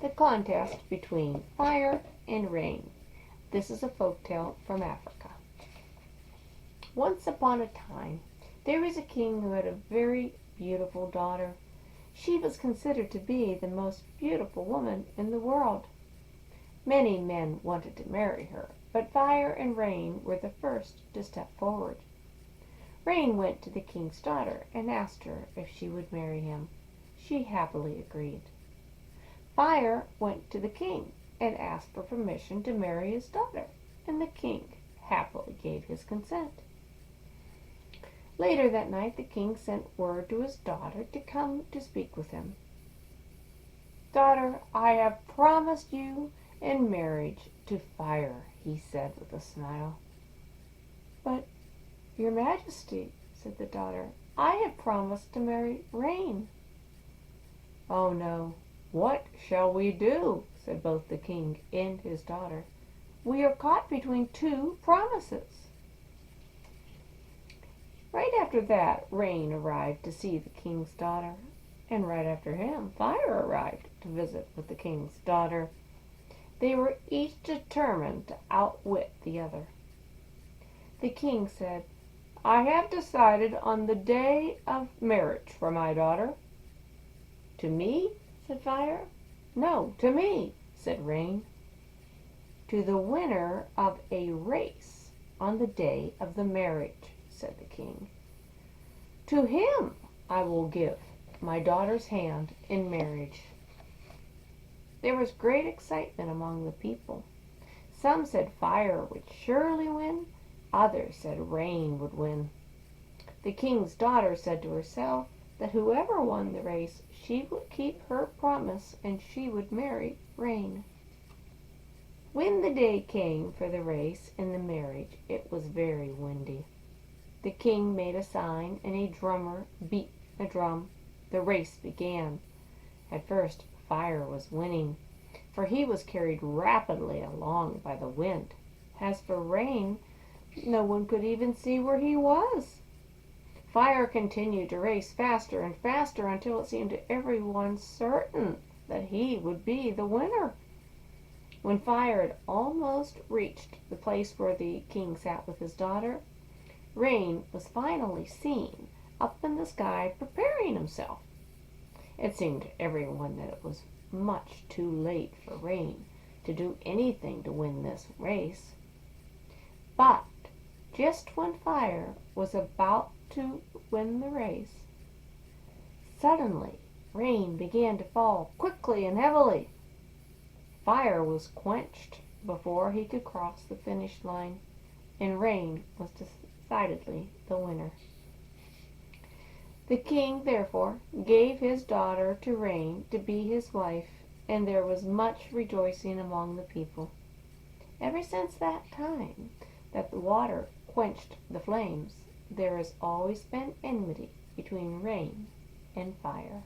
The contest between fire and rain. This is a folk tale from Africa. Once upon a time, there was a king who had a very beautiful daughter. She was considered to be the most beautiful woman in the world. Many men wanted to marry her, but fire and rain were the first to step forward. Rain went to the king's daughter and asked her if she would marry him. She happily agreed. Fire went to the king and asked for permission to marry his daughter, and the king happily gave his consent. Later that night the king sent word to his daughter to come to speak with him. "Daughter, I have promised you in marriage to fire," he said with a smile. "But, your majesty," said the daughter, "I have promised to marry rain." "Oh no, what shall we do?" said both the king and his daughter. "We are caught between two promises." Right after that, Rain arrived to see the king's daughter, and right after him, Fire arrived to visit with the king's daughter. They were each determined to outwit the other. The king said, "I have decided on the day of marriage for my daughter." "To me?" said Fire. "No, to me," said Rain. "To the winner of a race on the day of the marriage," said the king. "To him I will give my daughter's hand in marriage." There was great excitement among the people. Some said Fire would surely win, others said Rain would win. The king's daughter said to herself that whoever won the race, she would keep her promise and she would marry Rain. When the day came for the race and the marriage, it was very windy. The king made a sign and a drummer beat a drum. The race began. At first, Fire was winning, for he was carried rapidly along by the wind. As for Rain, no one could even see where he was. Fire continued to race faster and faster until it seemed to everyone certain that he would be the winner. When Fire had almost reached the place where the king sat with his daughter, Rain was finally seen up in the sky preparing himself. It seemed to everyone that it was much too late for Rain to do anything to win this race. But just when Fire was about to win the race, suddenly rain began to fall quickly and heavily. Fire was quenched before he could cross the finish line, and Rain was decidedly the winner. The king, therefore, gave his daughter to Rain to be his wife, and there was much rejoicing among the people. Ever since that time that the water quenched the flames, there has always been enmity between Rain and Fire.